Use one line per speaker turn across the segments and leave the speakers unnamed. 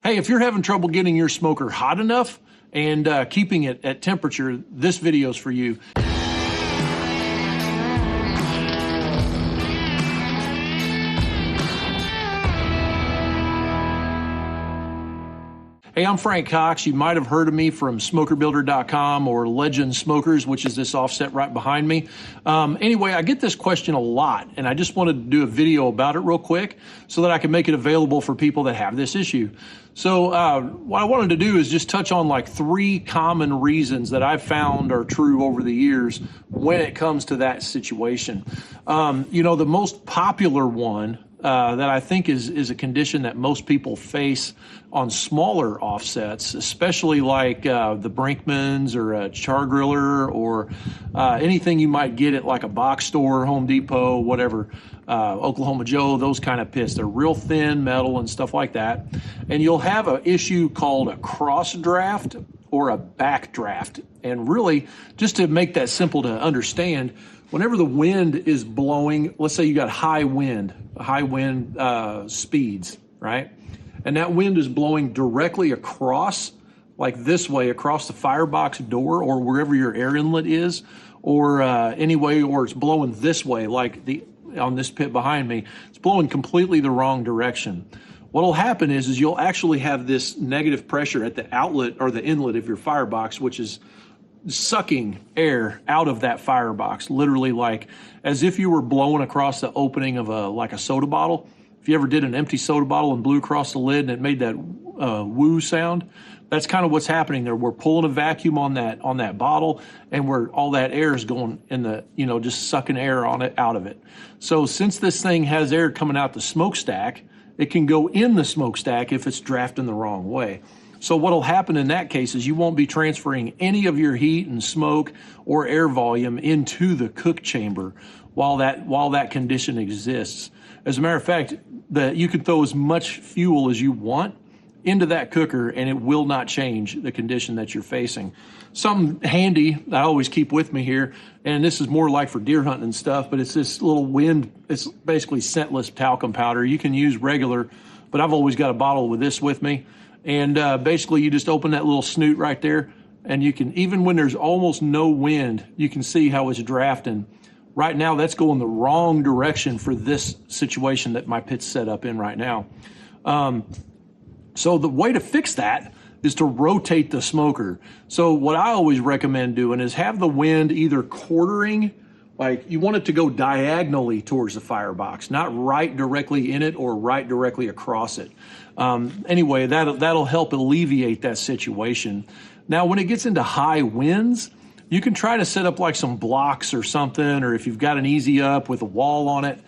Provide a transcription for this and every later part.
Hey, if you're having trouble getting your smoker hot enough and keeping it at temperature, this video is for you. Hey, I'm Frank Cox. You might have heard of me from SmokerBuilder.com or Legend Smokers, which is this offset right behind me. Anyway, I get this question a lot, and I just wanted to do a video about it real quick so that I can make it available for people that have this issue. So what I wanted to do is just touch on like 3 common reasons that I've found are true over the years when it comes to that situation. You know, the most popular one that I think is a condition that most people face on smaller offsets, especially like the Brinkmans or a Char Griller or anything you might get at like a box store, Home Depot, whatever, Oklahoma Joe, those kind of pits. They're real thin metal and stuff like that. And you'll have an issue called a cross draft or a back draft. And really, just to make that simple to understand, whenever the wind is blowing, let's say you got high wind speeds, right? And that wind is blowing directly across, like this way, across the firebox door or wherever your air inlet is, or anyway, or it's blowing this way, like on this pit behind me, it's blowing completely the wrong direction. What'll happen is you'll actually have this negative pressure at the outlet or the inlet of your firebox, which is sucking air out of that firebox, literally like as if you were blowing across the opening of like a soda bottle. If you ever did an empty soda bottle and blew across the lid and it made that woo sound, that's kind of what's happening there. We're pulling a vacuum on that bottle, and all that air is going in the, just sucking air on it out of it. So since this thing has air coming out the smokestack, it can go in the smokestack if it's drafting the wrong way. So what'll happen in that case is you won't be transferring any of your heat and smoke or air volume into the cook chamber while that condition exists. As a matter of fact, you can throw as much fuel as you want into that cooker and it will not change the condition that you're facing. Something handy I always keep with me here, and this is more like for deer hunting and stuff, but it's this little it's basically scentless talcum powder. You can use regular, but I've always got a bottle with this with me. And basically you just open that little snoot right there, and you can, even when there's almost no wind, you can see how it's drafting. Right now, that's going the wrong direction for this situation that my pit's set up in right now. So the way to fix that is to rotate the smoker. So what I always recommend doing is have the wind either quartering, like you want it to go diagonally towards the firebox, not right directly in it or right directly across it. Anyway, that'll help alleviate that situation. Now, when it gets into high winds, you can try to set up like some blocks or something, or if you've got an easy up with a wall on it,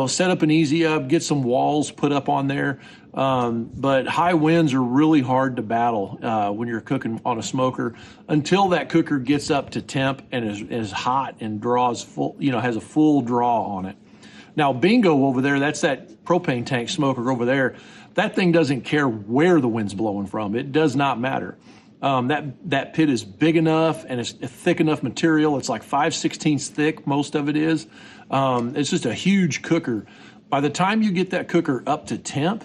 set up an easy up, get some walls put up on there. But high winds are really hard to battle when you're cooking on a smoker until that cooker gets up to temp and is hot and draws full, has a full draw on it. Now, Bingo over there, that's that propane tank smoker over there. That thing doesn't care where the wind's blowing from. It does not matter. That pit is big enough and it's a thick enough material. It's like 5/16 thick, most of it is. It's just a huge cooker. By the time you get that cooker up to temp,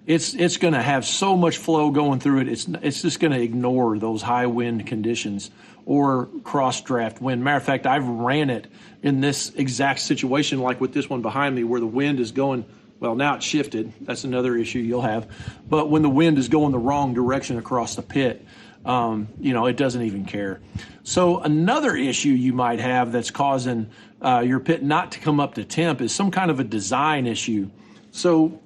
it's going to have so much flow going through it. It's just going to ignore those high wind conditions or cross draft wind. Matter of fact, I've ran it in this exact situation, like with this one behind me, where the wind is going. Well, now it's shifted. That's another issue you'll have. But when the wind is going the wrong direction across the pit, it doesn't even care. So another issue you might have that's causing your pit not to come up to temp is some kind of a design issue. So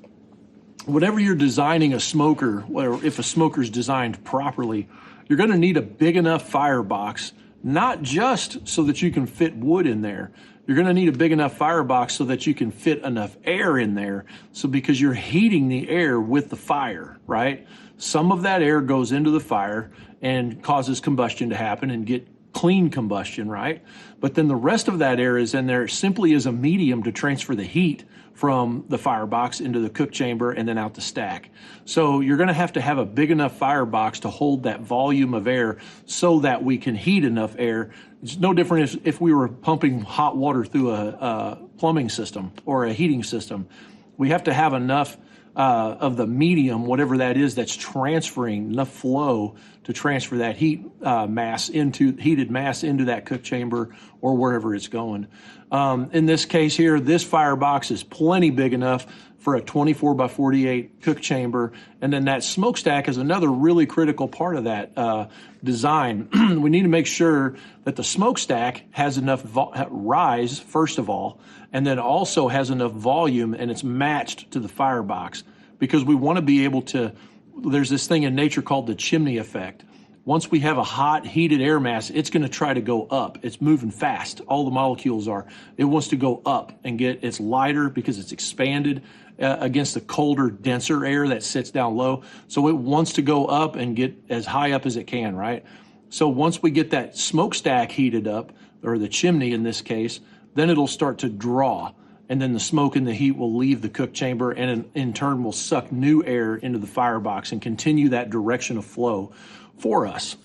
whenever you're designing a smoker, or if a smoker is designed properly, you're going to need a big enough firebox, not just so that you can fit wood in there. You're going to need a big enough firebox so that you can fit enough air in there. So because you're heating the air with the fire, right? Some of that air goes into the fire and causes combustion to happen and get clean combustion, right? But then the rest of that air is in there simply as a medium to transfer the heat from the firebox into the cook chamber and then out the stack. So you're going to have a big enough firebox to hold that volume of air so that we can heat enough air. It's no different if we were pumping hot water through a plumbing system or a heating system. We have to have enough of the medium, whatever that is, that's transferring enough flow to transfer that heated mass into that cook chamber or wherever it's going. In this case here, this firebox is plenty big enough for a 24 by 48 cook chamber. And then that smokestack is another really critical part of that design. We need to make sure that the smokestack has enough rise, first of all, and then also has enough volume and it's matched to the firebox, because we want to be able to, there's this thing in nature called the chimney effect. Once we have a hot, heated air mass, it's going to try to go up. It's moving fast. All the molecules are. It wants to go up and it's lighter because it's expanded against the colder, denser air that sits down low. So it wants to go up and get as high up as it can, right? So once we get that smokestack heated up, or the chimney in this case, then it'll start to draw. And then the smoke and the heat will leave the cook chamber and in turn will suck new air into the firebox and continue that direction of flow for us.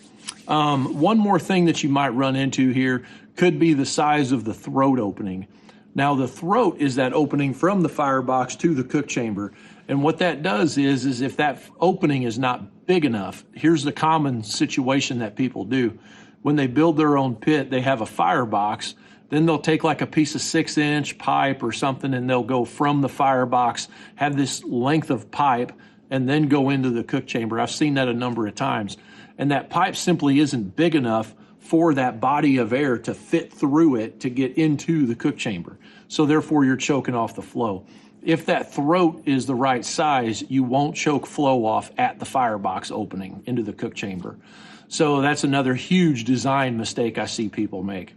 One more thing that you might run into here could be the size of the throat opening. Now the throat is that opening from the firebox to the cook chamber. And what that does is if that opening is not big enough, here's the common situation that people do. When they build their own pit, they have a firebox, then they'll take like a piece of 6-inch pipe or something and they'll go from the firebox, have this length of pipe, and then go into the cook chamber. I've seen that a number of times. And that pipe simply isn't big enough for that body of air to fit through it to get into the cook chamber. So therefore you're choking off the flow. If that throat is the right size, you won't choke flow off at the firebox opening into the cook chamber. So that's another huge design mistake I see people make.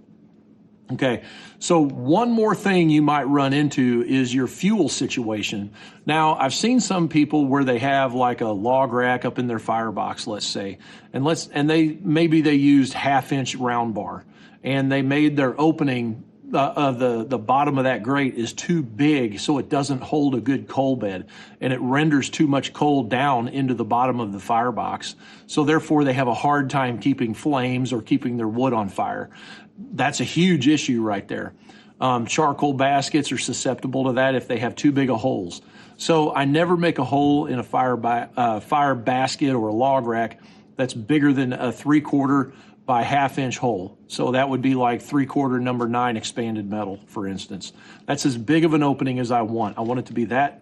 Okay, so one more thing you might run into is your fuel situation. Now, I've seen some people where they have like a log rack up in their firebox, let's say, and maybe they used 1/2-inch round bar, and they made their opening of the bottom of that grate is too big, so it doesn't hold a good coal bed, and it renders too much coal down into the bottom of the firebox. So therefore, they have a hard time keeping flames or keeping their wood on fire. That's a huge issue right there. Charcoal baskets are susceptible to that if they have too big of holes. So I never make a hole in a fire basket or a log rack that's bigger than a 3/4 by 1/2-inch hole. So that would be like 3/4 number 9 expanded metal, for instance. That's as big of an opening as I want. I want it to be that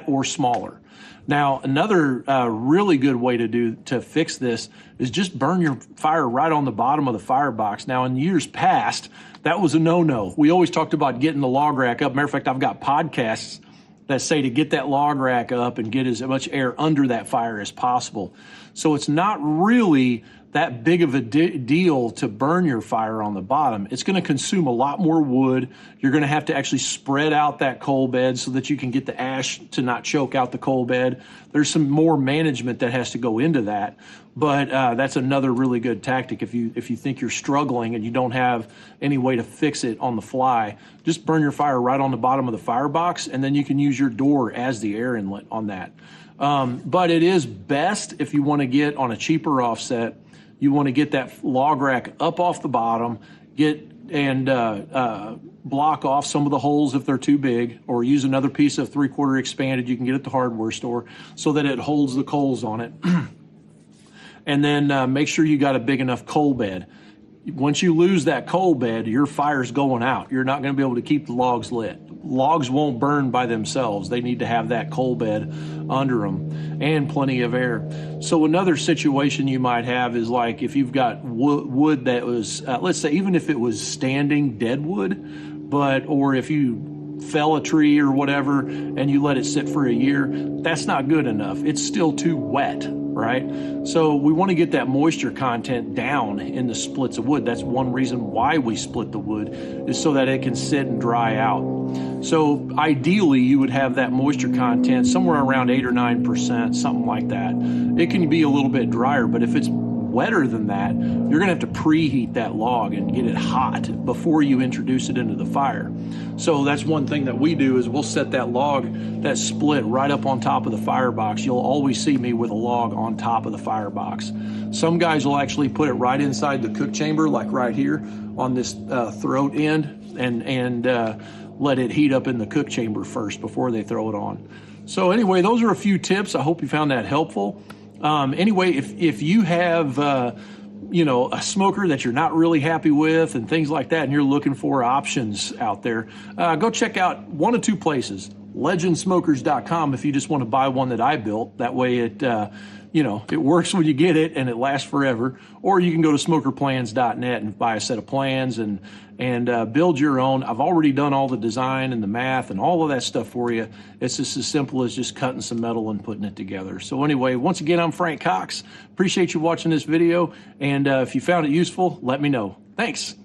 or smaller. Now, another really good way to fix this is just burn your fire right on the bottom of the firebox. Now, in years past, that was a no-no. We always talked about getting the log rack up. Matter of fact, I've got podcasts that say to get that log rack up and get as much air under that fire as possible. So it's not really that big of a deal to burn your fire on the bottom. It's going to consume a lot more wood. You're going to have to actually spread out that coal bed so that you can get the ash to not choke out the coal bed. There's some more management that has to go into that, but that's another really good tactic. If you think you're struggling and you don't have any way to fix it on the fly, just burn your fire right on the bottom of the firebox, and then you can use your door as the air inlet on that. But it is best if you want to get on a cheaper offset. You want to get that log rack up off the bottom, block off some of the holes if they're too big, or use another piece of 3/4 expanded you can get at the hardware store so that it holds the coals on it. And then make sure you got a big enough coal bed. Once you lose that coal bed, your fire's going out. You're not going to be able to keep the logs lit. Logs won't burn by themselves. They need to have that coal bed under them and plenty of air. So another situation you might have is like if you've got wood that was, let's say, even if it was standing dead wood, or if you fell a tree or whatever and you let it sit for a year, that's not good enough. It's still too wet, right? So we want to get that moisture content down in the splits of wood. That's one reason why we split the wood, is so that it can sit and dry out. So ideally you would have that moisture content somewhere around 8 or 9%, something like that. It can be a little bit drier, but if it's wetter than that, you're going to have to preheat that log and get it hot before you introduce it into the fire. So that's one thing that we do, is we'll set that log, that split, right up on top of the firebox. You'll always see me with a log on top of the firebox. Some guys will actually put it right inside the cook chamber, like right here on this throat end, and let it heat up in the cook chamber first before they throw it on. So anyway, those are a few tips. I hope you found that helpful. Anyway, if you have you know, a smoker that you're not really happy with and things like that, and you're looking for options out there, go check out one of two places. legendsmokers.com if you just want to buy one that I built. That way it, you know, it works when you get it and it lasts forever. Or you can go to smokerplans.net and buy a set of plans and build your own. I've already done all the design and the math and all of that stuff for you. It's just as simple as just cutting some metal and putting it together. So anyway, once again, I'm Frank Cox. Appreciate you watching this video. And if you found it useful, let me know. Thanks.